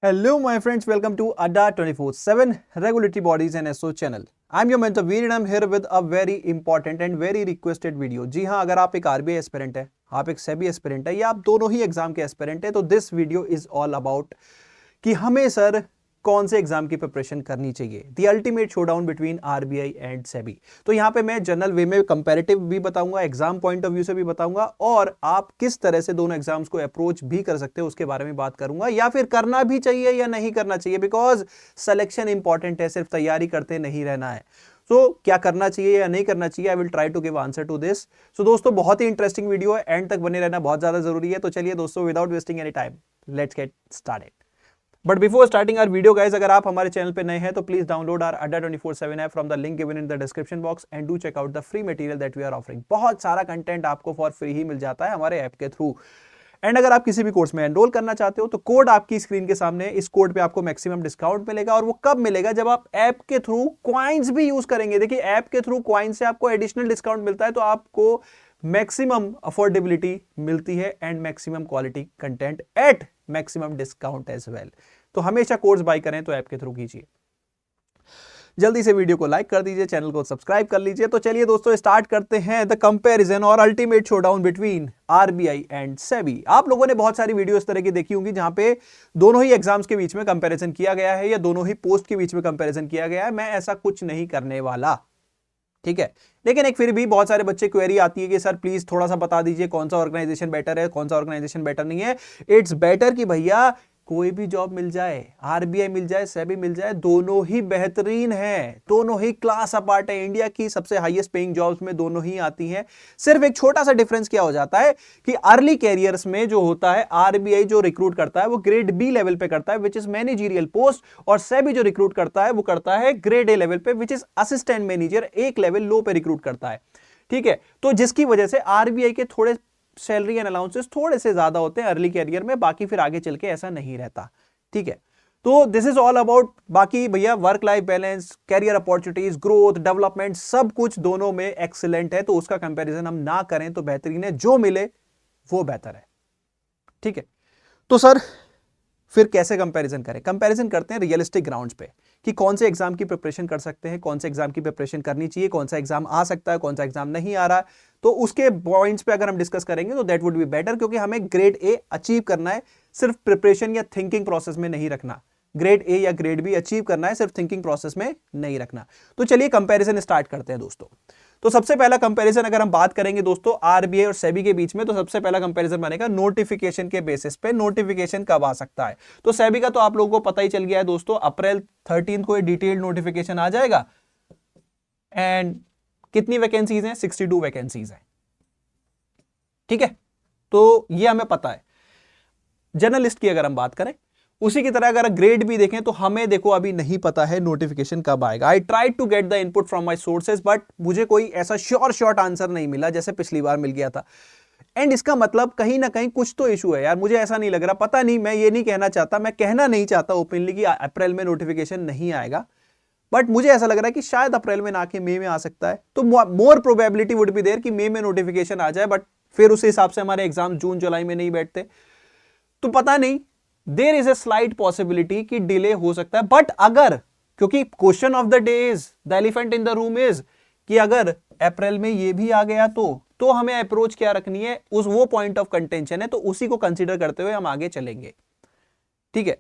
Hello, my friends. Welcome to ADA 24/7 Regulatory Bodies and SO channel. I'm your mentor Veer and I'm here with a very important and very requested video. जी हाँ, अगर आप एक RBI aspirant है, आप एक SEBI aspirant है या आप दोनों ही एग्जाम के एस्पिरेंट है, तो this video is all about कि हमें सर कौन से एग्जाम की प्रिपरेशन करनी चाहिए, the ultimate showdown between RBI and SEBI. तो यहाँ पे मैं जनरल वे में कंपैरेटिव भी बताऊंगा, एग्जाम पॉइंट ऑफ व्यू से भी बताऊंगा, और आप किस तरह से दोनों एग्जाम्स को अप्रोच भी कर सकते हो उसके बारे में बात करूंगा, या फिर करना भी चाहिए या नहीं करना चाहिए, बिकॉज सिलेक्शन इंपॉर्टेंट है, सिर्फ तैयारी करते नहीं रहना है। तो क्या करना चाहिए या नहीं करना चाहिए, I will try to give answer to this. So दोस्तों, बहुत ही इंटरेस्टिंग वीडियो है, एंड तक बने रहना बहुत ज्यादा जरूरी है। तो चलिए दोस्तों, without wasting any time, let's get started. But before starting our video guys, अगर आप हमारे चैनल पे नए हैं तो please download our Adda 24/7 app from the link given in the description box and do check out the free material that we are offering. बहुत सारा content आपको फॉर फ्री ही मिल जाता है हमारे ऐप के थ्रू। एंड अगर आप किसी भी कोर्स में एनरोल करना चाहते हो तो कोड आपकी स्क्रीन के सामने, इस कोड पे आपको मैक्सिमम डिस्काउंट मिलेगा। और वो कब मिलेगा? जब आप ऐप के थ्रू क्वाइंस भी यूज करेंगे। देखिए, ऐप के थ्रू क्वाइंस से आपको एडिशनल डिस्काउंट मिलता है, तो आपको मैक्सिमम अफोर्डेबिलिटी मिलती है and maximum quality content at maximum discount as well. तो हमेशा कोर्स बाय करें तो ऐप के थ्रू कीजिए। जल्दी से वीडियो को लाइक कर दीजिए, चैनल को सब्सक्राइब कर लीजिए। तो चलिए दोस्तों, स्टार्ट करते हैं द कंपैरिजन और ultimate showdown between RBI and SEBI. आप लोगों ने बहुत सारी वीडियो इस तरह की देखी होंगी जहां पे दोनों ही एग्जाम्स के बीच में कंपैरिजन किया गया है या दोनों ही पोस्ट के बीच में कंपैरिजन किया गया है। मैं ऐसा कुछ नहीं करने वाला, ठीक है। लेकिन एक फिर भी बहुत सारे बच्चे क्वेरी आती है कि सर प्लीज थोड़ा सा बता दीजिए कौन सा ऑर्गेनाइजेशन बेटर है, कौन सा ऑर्गेनाइजेशन बेटर नहीं है। इट्स बेटर कि भैया कोई भी जॉब मिल जाए, आरबीआई मिल जाए, सेबी मिल जाए, दोनों ही बेहतरीन है, दोनों ही क्लास अपार्ट है। इंडिया की सबसे हाईएस्ट पेइंग जॉब्स में दोनों ही आती हैं। सिर्फ एक छोटा सा डिफरेंस क्या हो जाता है कि अर्ली कैरियर्स में जो होता है, आरबीआई जो रिक्रूट करता है वो ग्रेड बी लेवल पे करता है, विच इज मैनेजरियल पोस्ट, और सेबी जो रिक्रूट करता है वो करता है ग्रेड ए लेवल पे, विच इज असिस्टेंट मैनेजर, एक लेवल लो पे रिक्रूट करता है, ठीक है। तो जिसकी वजह से आरबीआई के थोड़े सैलरी एंड अलाउंसेस थोड़े से ज्यादा होते हैं अर्ली कैरियर में, बाकी फिर आगे चल के ऐसा नहीं रहता, ठीक है। तो दिस इज ऑल अबाउट, बाकी भैया work life balance, career opportunities, growth, development, सब कुछ दोनों में एक्सीलेंट है, तो उसका कंपैरिजन हम ना करें तो बेहतरीन है। जो मिले वो बेहतर है, ठीक है। तो सर फिर कैसे कंपैरिजन करें? कंपैरिजन करते हैं रियलिस्टिक ग्राउंड्स पे कि कौन से एग्जाम की प्रिपरेशन कर सकते हैं, कौन से एग्जाम की प्रिपरेशन करनी चाहिए, कौन सा एग्जाम आ सकता है, कौन सा एग्जाम नहीं आ रहा। तो उसके पॉइंट्स पे अगर हम डिस्कस करेंगे तो दैट वुड बी बेटर, क्योंकि हमें ग्रेड ए अचीव करना है, सिर्फ प्रिपरेशन या थिंकिंग प्रोसेस में नहीं रखना। ग्रेड ए या ग्रेड बी अचीव करना है, सिर्फ थिंकिंग प्रोसेस में नहीं रखना। तो चलिए कंपैरिजन स्टार्ट करते हैं दोस्तों। तो सबसे पहला कंपैरिजन अगर हम बात करेंगे दोस्तों आरबीआई और सेबी के बीच में, तो सबसे पहला कंपैरिजन बनेगा नोटिफिकेशन के बेसिस पे। नोटिफिकेशन कब आ सकता है? तो सेबी का तो आप लोगों को पता ही चल गया है दोस्तों, अप्रैल 13 को डिटेल्ड नोटिफिकेशन आ जाएगा। एंड कितनी वैकेंसीज हैं? 62 वैकेंसीज हैं, ठीक है। तो ये हमें पता है। जर्नलिस्ट की अगर हम बात करें, उसी की तरह अगर ग्रेड भी देखें तो हमें देखो अभी नहीं पता है नोटिफिकेशन कब आएगा। I try to get the input from my sources, but मुझे कोई ऐसा श्योर शॉर्ट आंसर नहीं मिला जैसे पिछली बार मिल गया था। एंड इसका मतलब कहीं ना कहीं कुछ तो इशू है यार, मुझे ऐसा नहीं लग रहा। पता नहीं, मैं ये नहीं कहना चाहता, मैं कहना नहीं चाहता ओपनली कि अप्रैल में नोटिफिकेशन नहीं आएगा, बट मुझे ऐसा लग रहा है कि शायद अप्रैल में ना के मई में आ सकता है। तो more probability would be there कि मई में नोटिफिकेशन आ जाए, बट फिर उस हिसाब से हमारे एग्जाम जून जुलाई में नहीं बैठते, तो पता नहीं, there is a slight possibility कि डिले हो सकता है। बट अगर, क्योंकि question of the day is, the elephant in the room is, कि अगर अप्रैल में ये भी आ गया तो हमें अप्रोच क्या रखनी है, उस वो पॉइंट ऑफ कंटेंशन है, तो उसी को कंसीडर करते हुए हम आगे चलेंगे, ठीक है।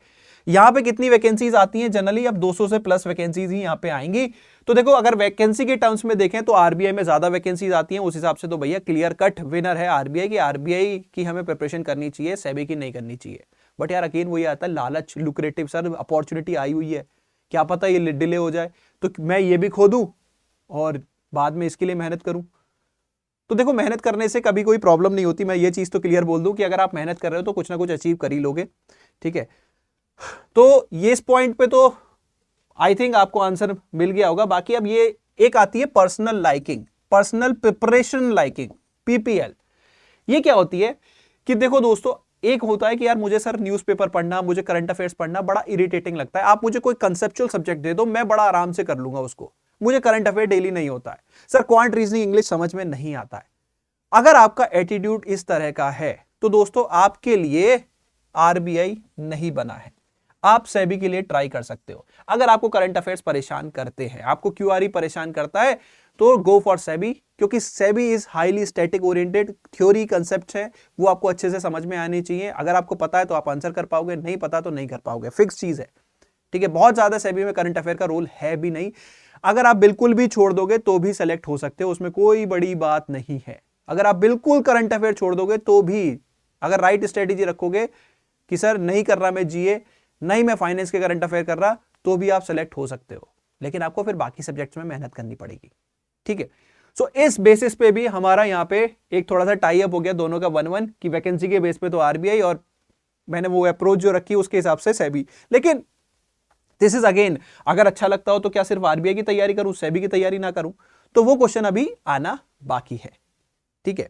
यहां पे कितनी वैकेंसीज आती हैं जनरली? अब 200 से प्लस वैकेंसीज ही यहां पे आएंगी। तो देखो, अगर वैकेंसी के टर्म्स में देखें तो आरबीआई में ज्यादा वैकेंसीज आती हैं, उस हिसाब से तो भैया क्लियर कट विनर है आरबीआई की। आरबीआई की हमें प्रिपरेशन करनी चाहिए, सेबी की नहीं करनी चाहिए। बट यार अगेन वही आता है, लालच, लुक्रेटिव, सर अपॉर्चुनिटी आई हुई है, क्या पता ये डिले हो जाए, तो मैं ये भी खो दूं और बाद में इसके लिए मेहनत करूं। तो देखो, मेहनत करने से कभी कोई प्रॉब्लम नहीं होती। मैं ये चीज तो क्लियर बोल दूं कि अगर आप मेहनत कर रहे हो तो कुछ ना कुछ अचीव कर ही लोगे, ठीक है। तो ये इस पॉइंट पे तो आई थिंक आपको आंसर मिल गया होगा। बाकी अब ये एक आती है personal liking, personal preparation liking, PPL. ये क्या होती है कि देखो दोस्तों, एक होता है कि यार मुझे सर न्यूज़पेपर पढ़ना, मुझे करंट अफेयर्स पढ़ना बड़ा इरिटेटिंग लगता है। आप मुझे कोई कंसेप्चुअल सब्जेक्ट दे दो, मैं बड़ा आराम से कर लूंगा उसको। मुझे करंट अफेयर डेली नहीं होता है सर, क्वांट रीजनिंग इंग्लिश समझ में नहीं आता है। अगर आपका एटीट्यूड इस तरह का है तो दोस्तों आपके लिए आरबीआई नहीं बना है। आप सेबी के लिए ट्राई कर सकते हो। अगर आपको करंट अफेयर्स परेशान करते हैं, आपको क्यूआरई परेशान करता है, तो गो फॉर सेबी, क्योंकि SEBI is highly static oriented, theory concept है वो आपको अच्छे से समझ में आनी चाहिए। अगर आपको पता है तो आप आंसर कर पाओगे, नहीं पता तो नहीं कर पाओगे, फिक्स चीज है, ठीक है। बहुत ज्यादा सेबी में करंट अफेयर का रोल है भी नहीं। अगर आप बिल्कुल भी छोड़ दोगे तो भी सेलेक्ट हो सकते हो, उसमें कोई बड़ी बात नहीं है। अगर आप बिल्कुल करंट अफेयर छोड़ दोगे तो भी, अगर राइट स्ट्रेटेजी रखोगे कि सर नहीं कर रहा मैं जीए, नहीं मैं फाइनेंस के करंट अफेयर कर रहा, तो भी आप सेलेक्ट हो सकते हो, लेकिन आपको फिर बाकी सब्जेक्ट्स में मेहनत करनी पड़ेगी, ठीक है। सो इस बेसिस पे भी हमारा यहां पे एक थोड़ा सा टाई अप हो गया दोनों का 1-1 की वैकेंसी के बेस पे तो आरबीआई, और मैंने वो अप्रोच जो रखी उसके हिसाब से सेबी। लेकिन दिस इज अगेन, अगर अच्छा लगता हो तो क्या सिर्फ आरबीआई की तैयारी करूं, सेबी की तैयारी ना करूं, तो वो क्वेश्चन अभी आना बाकी है, ठीक है।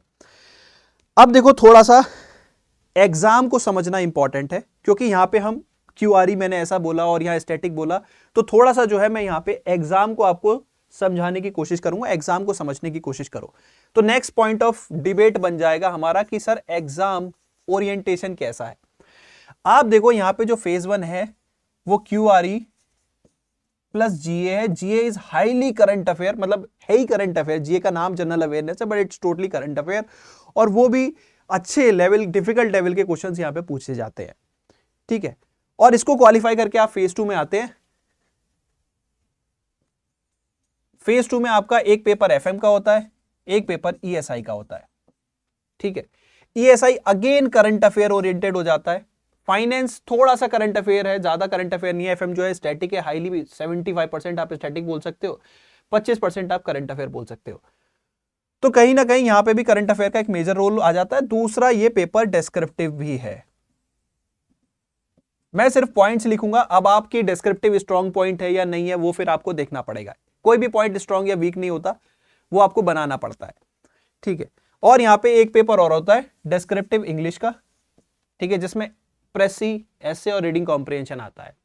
अब देखो थोड़ा सा एग्जाम को समझना इंपॉर्टेंट है, क्योंकि यहां पे हम क्यूआरई मैंने ऐसा बोला और यहां स्टैटिक बोला, तो थोड़ा सा जो है मैं यहां पे एग्जाम को आपको समझाने की कोशिश करूंगा, एग्जाम को समझने की कोशिश करो। तो नेक्स्ट पॉइंट ऑफ डिबेट बन जाएगा हमारा कि सर एग्जाम ओरिएंटेशन कैसा है। आप देखो यहां पे जो फेज 1 है वो क्यूआरई प्लस जीए है। जीए इज हाईली करंट अफेयर, मतलब है ही करंट अफेयर, जीए का नाम जनरल अवेयरनेस है but it's totally current affair, और वो भी अच्छे लेवल, डिफिकल्ट लेवल के क्वेश्चंस यहां पे पूछे जाते हैं, ठीक है। और इसको क्वालिफाई करके आप फेज 2 में आते हैं। फेज 2 में आपका एक पेपर एफएम का होता है, एक पेपर ईएसआई का होता है, ठीक है। ESI again current affair oriented हो जाता है। फाइनेंस थोड़ा सा करंट अफेयर है, ज्यादा करंट अफेयर नहीं है। एफएम जो है स्टैटिक है, हाईली 75% आप स्टैटिक बोल सकते हो, 25% आप करंट अफेयर बोल सकते हो। तो कहीं ना कहीं यहां पे भी करंट अफेयर का एक मेजर रोल आ जाता है। दूसरा, ये पेपर डिस्क्रिप्टिव भी है। मैं सिर्फ पॉइंट्स लिखूंगा, अब आपकी डिस्क्रिप्टिव स्ट्रॉन्ग पॉइंट है या नहीं है वो फिर आपको देखना पड़ेगा। कोई भी पॉइंट स्ट्रॉन्ग या वीक नहीं होता, वो आपको बनाना पड़ता है, ठीक है। और यहां पे एक पेपर और होता है डिस्क्रिप्टिव इंग्लिश का, ठीक है, जिसमें प्रेसी, एसे और रीडिंग कॉम्प्रिहेंशन आता है।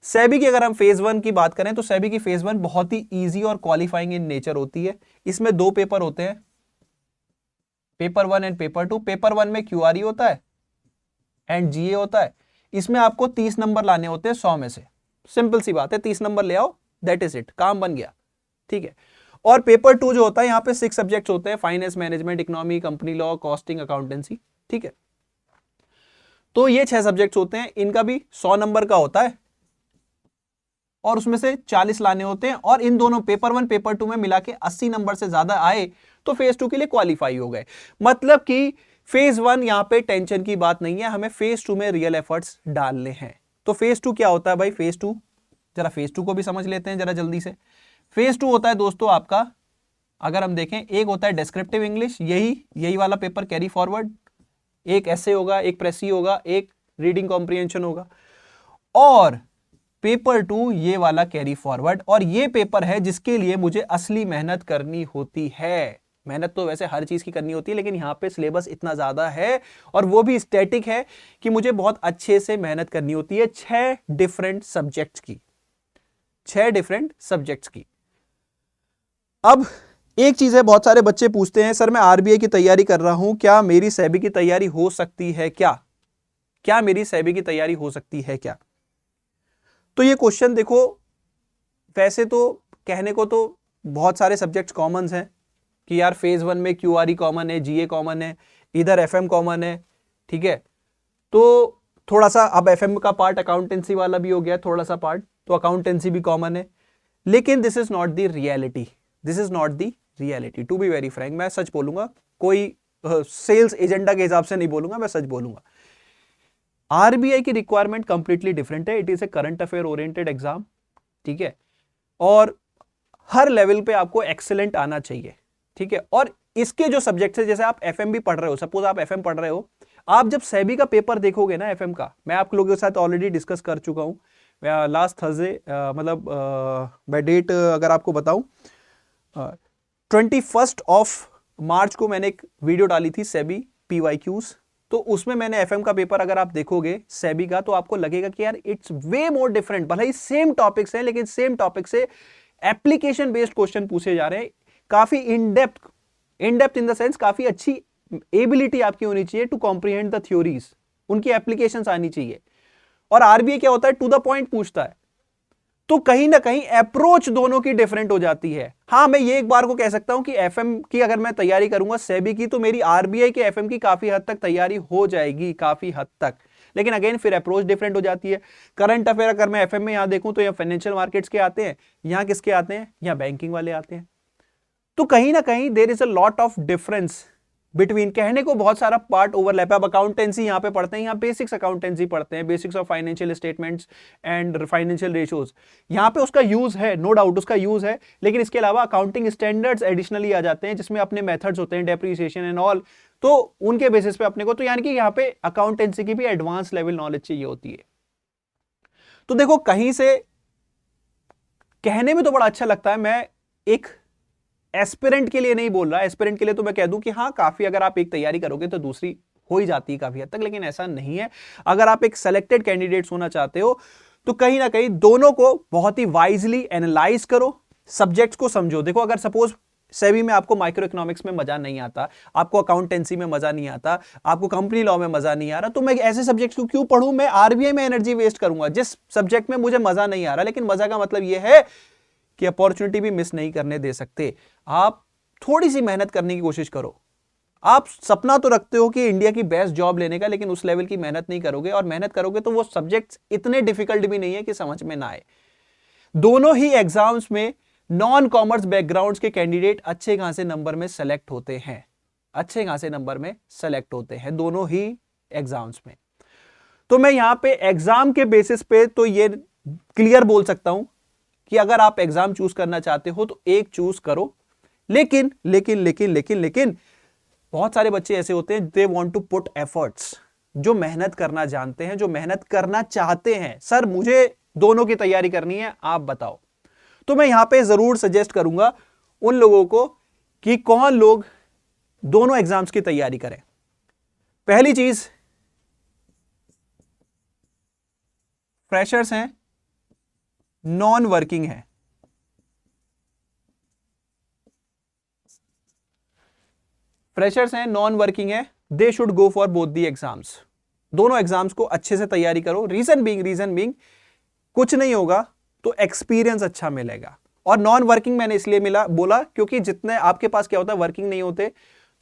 सेबी की अगर हम फेज 1 की बात करें तो सेबी की फेज 1 बहुत ही इजी और क्वालिफाइंग इन नेचर होती है। इसमें 2 पेपर होते हैं, पेपर 1 एंड पेपर 2। पेपर 1 में क्यूआरई होता है एंड जीए होता है। इसमें आपको 30 नंबर लाने होते हैं 100 में से। सिंपल सी बात है, 30 नंबर ले आओ, दैट इज इट, काम बन गया, ठीक है। और पेपर 2 जो होता है, यहां पे 6 सब्जेक्ट्स होते हैं, finance, management, economy, company law, costing, accountancy, ठीक है। तो ये 6 सब्जेक्ट्स होते हैं, इनका भी 100 नंबर का होता है और उसमें से 40 लाने होते हैं। और इन दोनों पेपर 1 पेपर 2 में मिला के 80 नंबर से ज्यादा आए तो फेज 2 के लिए क्वालिफाई हो गए। मतलब कि फेज 1 यहां पे टेंशन की बात नहीं है, हमें फेज 2 में रियल एफर्ट्स डालने हैं। तो फेज 2 क्या होता है भाई? फेज 2, जरा फेज 2 को भी समझ लेते हैं जरा जल्दी से। फेज 2 होता है दोस्तों आपका, अगर हम देखें, एक होता है डिस्क्रिप्टिव इंग्लिश, यही वाला पेपर कैरी फॉरवर्ड, एक ऐसे होगा, एक प्रेसी होगा, एक रीडिंग कॉम्प्रिहेंशन होगा, और पेपर 2 ये वाला कैरी फॉरवर्ड। और ये पेपर है जिसके लिए मुझे असली मेहनत करनी होती है। मेहनत तो वैसे हर चीज की करनी होती है, लेकिन यहां पे सिलेबस इतना ज्यादा है और वो भी स्टैटिक है कि मुझे बहुत अच्छे से मेहनत करनी होती है। 6 डिफरेंट सब्जेक्ट्स की। अब एक चीज है, बहुत सारे बच्चे पूछते हैं सर मैं आरबीआई की तैयारी कर रहा हूं, क्या मेरी सेबी की तैयारी हो सकती है क्या मेरी सेबी की तैयारी हो सकती है क्या? तो ये क्वेश्चन देखो, वैसे तो कहने को तो बहुत सारे सब्जेक्ट्स कॉमन हैं कि यार फेज 1 में क्यूआरई कॉमन है, जीए कॉमन है, इधर एफएम कॉमन है, ठीक है। तो थोड़ा सा अब एफएम का पार्ट अकाउंटेंसी वाला भी हो गया थोड़ा सा पार्ट, तो अकाउंटेंसी भी कॉमन है। लेकिन this is not the reality, to be very frank. मैं सच बोलूंगा, कोई सेल्स एजेंडा के हिसाब से नहीं बोलूंगा, मैं सच बोलूंगा। आरबीआई की रिक्वायरमेंट कंप्लीटली डिफरेंट है। It is a current affair oriented exam, ठीक है, और हर लेवल पे आपको एक्सेलेंट आना चाहिए, ठीक है। और इसके जो सब्जेक्ट है, जैसे आप एफएम भी पढ़ रहे हो, सपोज आप एफएम पढ़ रहे हो, आप जब सेबी का पेपर देखोगे ना एफएम का, मैं आप लोगों के साथ ऑलरेडी डिस्कस कर चुका हूं लास्ट थर्सडे, मतलब मैं डेट अगर आपको बताऊं, 21 ऑफ मार्च को मैंने एक वीडियो डाली थी सेबी पीवाईक्यूज। तो उसमें मैंने एफएम का पेपर अगर आप देखोगे सेबी का, तो आपको लगेगा कि यार इट्स वे मोर डिफरेंट। भले ही सेम टॉपिक्स हैं, लेकिन सेम टॉपिक से एप्लीकेशन बेस्ड क्वेश्चन पूछे जा रहे हैं। काफी in depth in the sense, काफी अच्छी एबिलिटी आपकी होनी चाहिए टू कॉम्प्रिहेंड द थ्योरीज, उनकी एप्लीकेशंस आनी चाहिए। और आरबीआई क्या होता है, टू द पॉइंट पूछता है। तो कहीं ना कहीं अप्रोच दोनों की डिफरेंट हो जाती है। हां, मैं ये एक बार को कह सकता हूं कि एफएम की अगर मैं तैयारी करूंगा सेबी की, तो मेरी आरबीआई के एफएम की काफी हद तक तैयारी हो जाएगी, काफी हद तक। लेकिन अगेन फिर अप्रोच डिफरेंट हो जाती है। करंट अफेयर अगर मैं एफएम में यहां देखूं तो यहां फाइनेंशियल मार्केट्स के आते हैं, यहां किसके आते हैं, यहां बैंकिंग वाले आते हैं। तो कहीं ना कहीं there is a lot of difference between, कहने को बहुत सारा पार्ट ओवरलैप है। अब अकाउंटेंसी यहां पे पढ़ते हैं, यहां बेसिक्स अकाउंटेंसी पढ़ते हैं, basics of financial statements and financial ratios. यहां पे उसका यूज है, नो डाउट उसका यूज है, लेकिन इसके अलावा अकाउंटिंग स्टैंडर्ड्स एडिशनली आ जाते हैं, जिसमें अपने मेथड्स होते हैं, डेप्रिसिएशन एंड ऑल। तो उनके बेसिस पे अपने को, तो यानी कि यहां पे अकाउंटेंसी की भी एडवांस लेवल नॉलेज चाहिए होती है। तो देखो, कहीं से कहने में तो बड़ा अच्छा लगता है, मैं एक एस्पिरेंट के लिए नहीं बोल रहा। एस्पिरेंट के लिए तो मैं कह दूं कि हाँ, काफी अगर आप एक तैयारी करोगे तो दूसरी हो ही जाती है काफी हद तक, लेकिन ऐसा नहीं है। अगर आप एक सेलेक्टेड कैंडिडेट्स होना चाहते हो तो कहीं ना कहीं दोनों को बहुत ही वाइजली एनालाइज करो, सब्जेक्ट्स को समझो। देखो, अगर सपोज सेबी में आपको माइक्रो इकोनॉमिक्स में मजा नहीं आता, आपको अकाउंटेंसी में मजा नहीं आता, आपको कंपनी लॉ में मजा नहीं आ रहा, तो मैं ऐसे सब्जेक्ट्स को क्यों पढ़ूं, मैं आरबीआई में एनर्जी वेस्ट करूंगा जिस सब्जेक्ट में मुझे मजा नहीं आ रहा। लेकिन मजा का मतलब यह है कि अपॉर्चुनिटी भी मिस नहीं करने दे सकते। आप थोड़ी सी मेहनत करने की कोशिश करो। आप सपना तो रखते हो कि इंडिया की बेस्ट जॉब लेने का, लेकिन उस लेवल की मेहनत नहीं करोगे, और मेहनत करोगे तो वो सब्जेक्ट्स इतने डिफिकल्ट भी नहीं है कि समझ में ना आए। दोनों ही एग्जाम्स में नॉन कॉमर्स बैकग्राउंड्स के कैंडिडेट अच्छे खासे नंबर में सेलेक्ट होते हैं, अच्छे खासे नंबर में सेलेक्ट होते हैं दोनों ही एग्जाम्स में। तो मैं यहां पे एग्जाम के बेसिस पे तो ये क्लियर बोल सकता हूं कि अगर आप एग्जाम चूज करना चाहते हो तो एक चूज करो। लेकिन लेकिन लेकिन लेकिन लेकिन बहुत सारे बच्चे ऐसे होते हैं, they want to put efforts, जो मेहनत करना जानते हैं, जो मेहनत करना चाहते हैं। सर, मुझे दोनों की तैयारी करनी है, आप बताओ। तो मैं यहां पे जरूर सजेस्ट करूंगा उन लोगों को कि कौन लोग दोनों एग्जाम्स की तैयारी करें। पहली चीज, फ्रेशर्स हैं, नॉन वर्किंग है। फ्रेशर्स हैं, नॉन वर्किंग है, they should go for both the exams. दोनों एग्जाम्स को अच्छे से तैयारी करो। रीजन बीइंग कुछ नहीं होगा तो एक्सपीरियंस अच्छा मिलेगा। और नॉन वर्किंग मैंने इसलिए बोला क्योंकि जितने आपके पास क्या होता है, वर्किंग नहीं होते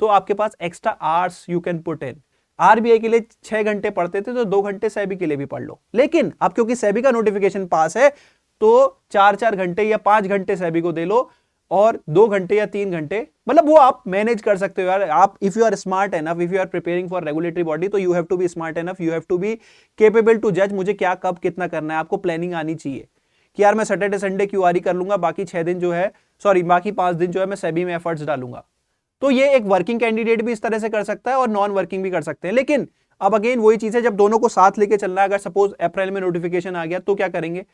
तो आपके पास extra hours you can put in. RBI के लिए 6 घंटे पढ़ते थे तो 2 घंटे सेबी के लिए भी पढ़ लो। लेकिन अब क्योंकि सेबी का नोटिफिकेशन पास है तो 4-4 घंटे या 5 घंटे सेबी को दे लो, और 2 घंटे या 3 घंटे, मतलब वो आप मैनेज कर सकते हो यार। आप if you are smart enough, if you are preparing for regulatory body, तो you have to be smart enough, you have to be capable to जज मुझे क्या कब कितना करना है। आपको प्लानिंग आनी चाहिए कि यार मैं सैटरडे संडे क्यूआरई कर लूंगा, बाकी 6 दिन जो है, बाकी 5 दिन जो है मैं सेबी में एफर्ट्स डालूंगा। तो ये एक वर्किंग कैंडिडेट भी इस तरह से कर सकता है और नॉन वर्किंग भी कर सकते हैं। लेकिन अब अगेन वही चीज है, जब दोनों को साथ लेके चलना है, अगर सपोज अप्रैल में नोटिफिकेशन आ गया तो क्या करेंगे,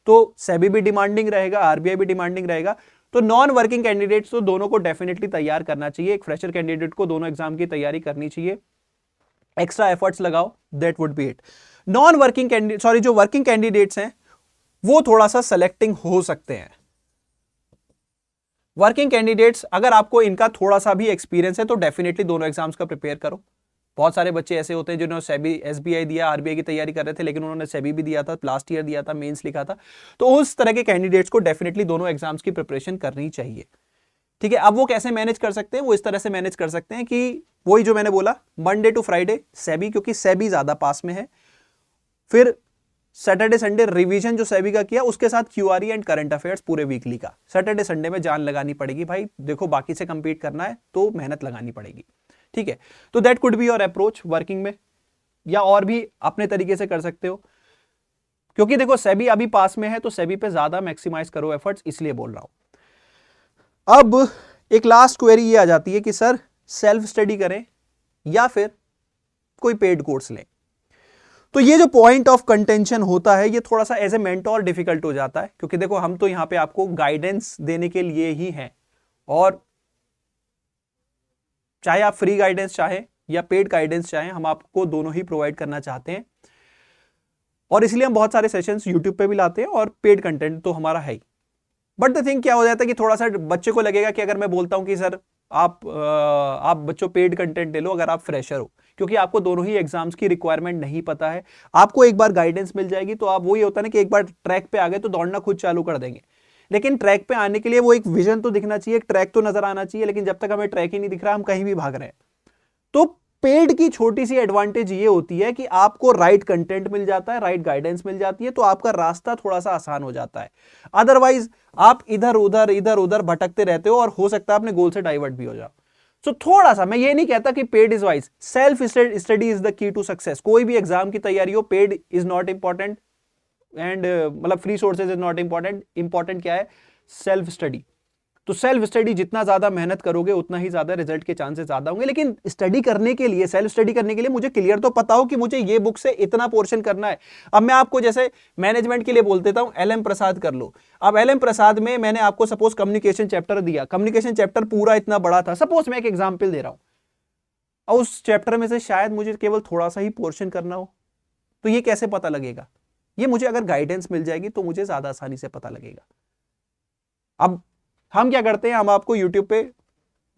तो सेबी भी डिमांडिंग रहेगा, आरबीआई भी डिमांडिंग रहेगा। तो नॉन वर्किंग कैंडिडेट्स तो दोनों को डेफिनेटली तैयार करना चाहिए। एक फ्रेशर कैंडिडेट को दोनों एग्जाम की तैयारी करनी चाहिए, एक्स्ट्रा एफर्ट्स लगाओ, that would be it. Non working candidate जो वर्किंग कैंडिडेट्स हैं वो थोड़ा सा सेलेक्टिंग हो सकते हैं। वर्किंग कैंडिडेट्स, अगर आपको इनका थोड़ा सा भी एक्सपीरियंस है तो डेफिनेटली दोनों एग्जाम्स का प्रिपेयर करो। बहुत सारे बच्चे ऐसे होते हैं जिन्होंने सेबी एसबीआई दिया, आरबीआई की तैयारी कर रहे थे, लेकिन उन्होंने सेबी भी दिया था, लास्ट ईयर दिया था, मेंस लिखा था। तो उस तरह के कैंडिडेट्स को डेफिनेटली दोनों एग्जाम्स की प्रिपरेशन करनी चाहिए। ठीक है, अब वो कैसे मैनेज कर सकते हैं, वो इस तरह से मैनेज कर सकते हैं कि वही जो मैंने बोला, मंडे टू फ्राइडे सेबी, क्योंकि सेबी ज्यादा पास में है, फिर सैटरडे संडे रिवीजन जो सेबी का किया, उसके साथ क्यूआरई एंड करंट अफेयर्स पूरे वीकली का। सैटरडे संडे में जान लगानी पड़ेगी भाई, देखो बाकी से कंपीट करना है तो मेहनत लगानी पड़ेगी। ठीक है, तो that could be your approach working में, या और भी अपने तरीके से कर सकते हो, क्योंकि देखो सेबी अभी पास में है तो सेबी पे ज्यादा मैक्सिमाइज करो एफर्ट्स, इसलिए बोल रहा हूं। अब एक लास्ट क्वेरी ये आ जाती है कि सर सेल्फ स्टडी करें या फिर कोई पेड कोर्स लें। तो ये जो पॉइंट ऑफ कंटेंशन होता है, ये थोड़ा सा एज ए मेंटोर डिफिकल्ट हो जाता है, क्योंकि देखो हम तो यहां पे आपको गाइडेंस देने के लिए ही हैं, और चाहे आप फ्री गाइडेंस चाहें या पेड गाइडेंस चाहें, हम आपको दोनों ही प्रोवाइड करना चाहते हैं। और इसलिए हम बहुत सारे सेशंस यूट्यूब पे भी लाते हैं, और पेड कंटेंट तो हमारा है ही। बट द थिंग क्या हो जाता है कि थोड़ा सा बच्चे को लगेगा कि अगर मैं बोलता हूं कि सर आप बच्चों पेड कंटेंट ले लो अगर आप फ्रेशर हो, क्योंकि आपको दोनों ही एग्जाम्स की रिक्वायरमेंट नहीं पता है। आपको एक बार गाइडेंस मिल जाएगी तो आप वही होता है ना कि एक बार ट्रैक पे आ गए तो दौड़ना खुद चालू कर देंगे, लेकिन ट्रैक पे आने के लिए वो एक विजन तो दिखना चाहिए, एक ट्रैक तो नजर आना चाहिए, लेकिन जब तक हमें ट्रैक ही नहीं दिख रहा हम कहीं भी भाग रहे हैं। तो पेड की छोटी सी एडवांटेज ये होती है कि आपको राइट कंटेंट मिल जाता है, राइट गाइडेंस मिल जाती है, तो आपका रास्ता थोड़ा सा आसान हो जाता है। अदरवाइज आप इधर उधर भटकते रहते हो और हो सकता है अपने गोल से डाइवर्ट भी हो जाओ। तो थोड़ा सा, मैं ये नहीं कहता कि paid is wise, self study is the key to success. कोई भी एग्जाम की तैयारी हो, paid is not important and मतलब free sources is not important. Important क्या है? Self study. तो सेल्फ स्टडी जितना ज्यादा मेहनत करोगे उतना ही ज्यादा रिजल्ट के चांसेस ज्यादा होंगे। लेकिन स्टडी करने के लिए, सेल्फ स्टडी करने के लिए मुझे क्लियर तो पता हो कि मुझे ये बुक से इतना पोर्शन करना है। अब मैं आपको जैसे मैनेजमेंट के लिए बोल देता हूं, एलएम प्रसाद कर लो। अब एलएम प्रसाद में मैंने आपको सपोज कम्युनिकेशन चैप्टर दिया, कम्युनिकेशन चैप्टर पूरा इतना बड़ा था, सपोज मैं एक एग्जाम्पल दे रहा हूं, और उस चैप्टर में से शायद मुझे केवल थोड़ा सा ही पोर्शन करना हो, तो ये कैसे पता लगेगा? ये मुझे अगर गाइडेंस मिल जाएगी तो मुझे ज्यादा आसानी से पता लगेगा। अब हम क्या करते हैं, हम आपको YouTube पे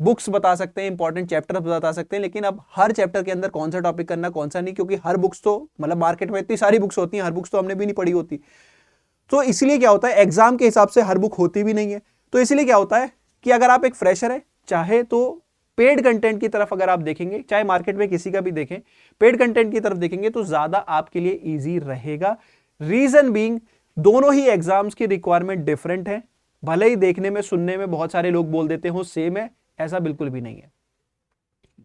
बुक्स बता सकते हैं, इंपॉर्टेंट चैप्टर बता सकते हैं, लेकिन अब हर चैप्टर के अंदर कौन सा टॉपिक करना कौन सा नहीं, क्योंकि हर बुक्स तो मतलब मार्केट में इतनी सारी बुक्स होती हैं, हर बुक्स तो हमने भी नहीं पढ़ी होती। तो इसलिए क्या होता है, एग्जाम के हिसाब से हर बुक होती भी नहीं है। तो इसलिए क्या होता है कि अगर आप एक फ्रेशर है, चाहे तो पेड कंटेंट की तरफ अगर आप देखेंगे, चाहे मार्केट में किसी का भी देखें, पेड कंटेंट की तरफ देखेंगे तो ज्यादा आपके लिए ईजी रहेगा। रीजन बीइंग, दोनों ही एग्जाम्स की रिक्वायरमेंट डिफरेंट है। भले ही देखने में, सुनने में बहुत सारे लोग बोल देते हो सेम है, ऐसा बिल्कुल भी नहीं है।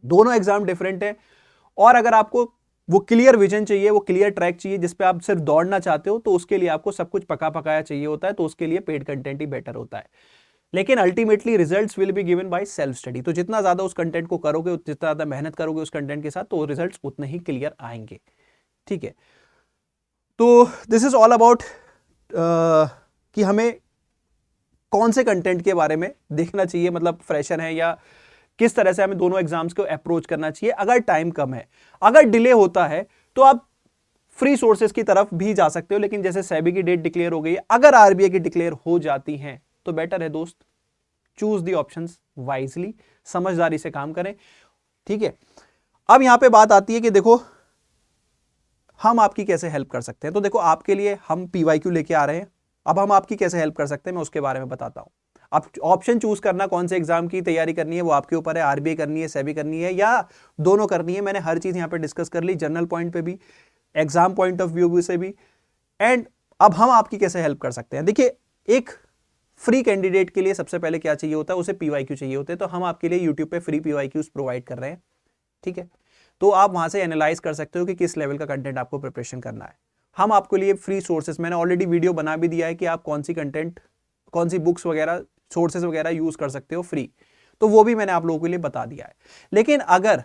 दोनों एग्जाम डिफरेंट है। और अगर आपको वो क्लियर विजन चाहिए, वो क्लियर ट्रैक चाहिए जिस पे आप सिर्फ दौड़ना चाहते हो, तो उसके लिए आपको सब कुछ पका पकाया चाहिए होता है, तो उसके लिए पेड कंटेंट ही बेटर होता है। लेकिन ultimately results will be given by self study. तो जितना ज्यादा उस कंटेंट को करोगे, जितना ज्यादा मेहनत करोगे उस कंटेंट के साथ, तो रिजल्ट्स उतने ही क्लियर आएंगे। ठीक है, तो दिस इज ऑल अबाउट कि हमें कौन से कंटेंट के बारे में देखना चाहिए, मतलब फ्रेशर है या किस तरह से हमें दोनों एग्जाम्स को अप्रोच करना चाहिए। अगर टाइम कम है, अगर डिले होता है, तो आप फ्री सोर्सेज की तरफ भी जा सकते हो, लेकिन जैसे सेबी की डेट डिक्लेयर हो गई है, अगर आरबीआई की डिक्लेयर हो जाती है तो बेटर है दोस्त, चूज दी ऑप्शंस वाइजली, समझदारी से काम करें। ठीक है, अब यहां पे बात आती है कि देखो हम आपकी कैसे हेल्प कर सकते हैं। तो देखो, आपके लिए हम पीवाईक्यू लेके आ रहे हैं। अब हम आपकी कैसे हेल्प कर सकते हैं, मैं उसके बारे में बताता हूं। अब ऑप्शन चूज करना, कौन से एग्जाम की तैयारी करनी है वो आपके ऊपर है। आरबीआई करनी है, सेबी करनी है, या दोनों करनी है। मैंने हर चीज यहां पे डिस्कस कर ली, जनरल पॉइंट पे भी, एग्जाम पॉइंट ऑफ व्यू से भी। एंड अब हम आपकी कैसे हेल्प कर सकते हैं। देखिए, एक फ्री कैंडिडेट के लिए सबसे पहले क्या चाहिए होता है, उसे पीवाईक्यू चाहिए होते हैं। तो हम आपके लिए यूट्यूब पे फ्री पीवाईक्यूज प्रोवाइड कर रहे हैं। ठीक है, तो आप वहां से एनालाइज कर सकते हो कि किस लेवल का कंटेंट आपको प्रिपरेशन करना है। हम आपके लिए फ्री सोर्सेस, मैंने ऑलरेडी वीडियो बना भी दिया है कि आप कौन सी कंटेंट, कौन सी बुक्स वगैरह, सोर्सेज वगैरह यूज कर सकते हो फ्री, तो वो भी मैंने आप लोगों के लिए बता दिया है। लेकिन अगर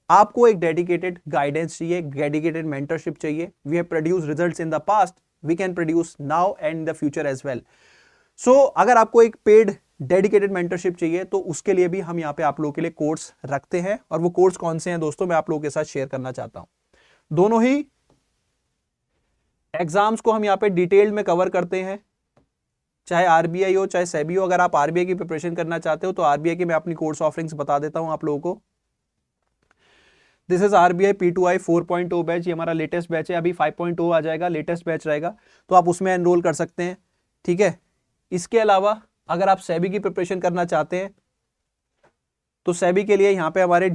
आपको एक डेडिकेटेड गाइडेंस चाहिए, डेडिकेटेड मेंटरशिप चाहिए, we have produced results in the past, we can produce now and in the future as well. So अगर आपको एक पेड डेडिकेटेड मेंटरशिप चाहिए तो उसके लिए भी हम यहाँ पे आप लोगों के लिए कोर्स रखते हैं। और वो कोर्स कौन से हैं दोस्तों, मैं आप लोगों के साथ शेयर करना चाहता हूं। दोनों ही एग्जाम्स को हम यहाँ पे डिटेल में कवर करते हैं, चाहे आरबीआई हो चाहे सेबी हो। अगर आप आरबीआई की प्रिपरेशन करना चाहते हो तो आरबीआई की मैं अपनी कोर्स ऑफरिंग्स बता देता हूं आप लोगों को। This is RBI P2I 4.0 batch, ये हमारा लेटेस्ट बैच है। अभी 5.0 आ जाएगा, लेटेस्ट बैच रहेगा, तो आप उसमें एनरोल कर सकते हैं। ठीक है, इसके अलावा अगर आप सेबी की प्रिपरेशन करना चाहते हैं तो सेबी के लिए यहाँ पे हमारे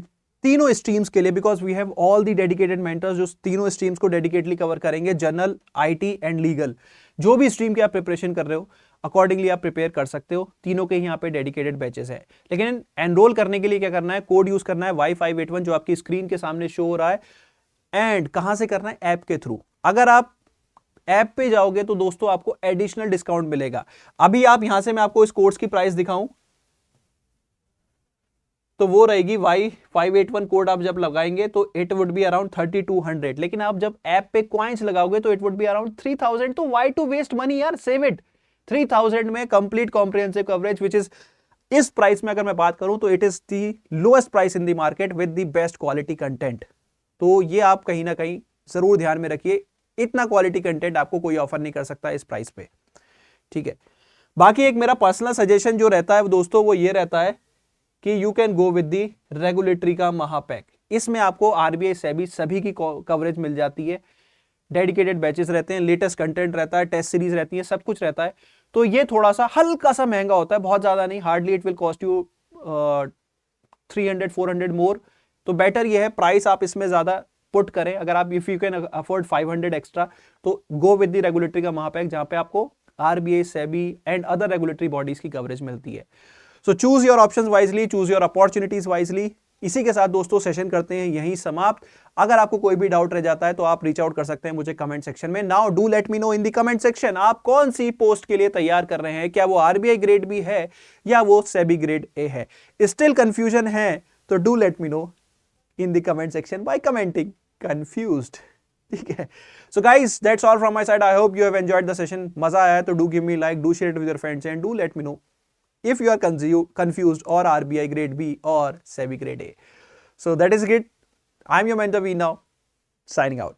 तीनों स्ट्रीम्स के लिए, because we have all the dedicated mentors जो तीनों स्ट्रीम्स को डेडिकेटली कवर करेंगे, जनरल, आईटी एंड लीगल। जो भी स्ट्रीम की आप प्रिपरेशन कर रहे हो अकॉर्डिंगली आप प्रिपेयर कर सकते हो। तीनों के ही यहाँ पे डेडिकेटेड बैचेस है। लेकिन एनरोल करने के लिए क्या करना है, कोड यूज करना है Y581 जो आपकी स्क्रीन के सामने शो हो रहा है। एंड कहां से करना है, ऐप के थ्रू। अगर आप ऐप पे जाओगे तो दोस्तों आपको एडिशनल डिस्काउंट मिलेगा। अभी आप यहां से मैं आपको इस कोर्स की प्राइस दिखाऊं तो वो रहेगी Y581 कोड आप जब लगाएंगे तो इट वुड बी अराउंड 3200। लेकिन आप जब ऐप पे कॉइन्स लगाओगे तो इट वुड बी अराउंड 3000। तो वाई टू वेस्ट मनी यार, सेव इट। 3000 में complete comprehensive coverage, which is इस प्राइस में अगर मैं बात करूं तो it is the lowest price in the market with the best quality content. तो ये आप कहीं ना कहीं जरूर ध्यान में रखिए, इतना क्वालिटी कंटेंट आपको कोई ऑफर नहीं कर सकता इस प्राइस पे। ठीक है, बाकी एक मेरा पर्सनल सजेशन जो रहता है दोस्तों वो ये रहता है कि you can go with the regulatory का महापैक। इसमें आपको आरबीआई सेबी सभी की कवरेज मिल जाती है, डेडिकेटेड बैचेस रहते हैं, लेटेस्ट कंटेंट रहता है, टेस्ट सीरीज रहती है, सब कुछ रहता है। तो ये थोड़ा सा हल्का सा महंगा होता है, बहुत ज्यादा नहीं, hardly it will cost you 300-400 मोर। तो बेटर ये है प्राइस आप इसमें ज्यादा पुट करें। अगर आप if you can afford 500 extra तो गो विद द रेगुलेटरी का महापैक, जहां पे आपको RBI SEBI and other regulatory bodies की कवरेज मिलती है। So choose your options wisely, choose your opportunities wisely. इसी के साथ दोस्तों सेशन करते हैं यहीं समाप्त। अगर आपको कोई भी डाउट रह जाता है तो आप रीच आउट कर सकते हैं मुझे कमेंट सेक्शन में। Now do let me know in the comment section, आप कौन सी पोस्ट के लिए तैयार कर रहे हैं, क्या वो आरबीआई ग्रेड बी है या वो सेबी ग्रेड ए है। स्टिल कंफ्यूजन है तो do let me know in the comment section by commenting confused. ठीक है, so guys that's all from my side. I hope you have enjoyed the session. मजा आया है तो do give me like, do share it with your friends and do let me know if you are confused or RBI grade B or SEBI grade A. So that is it. I'm your mentor V now, signing out.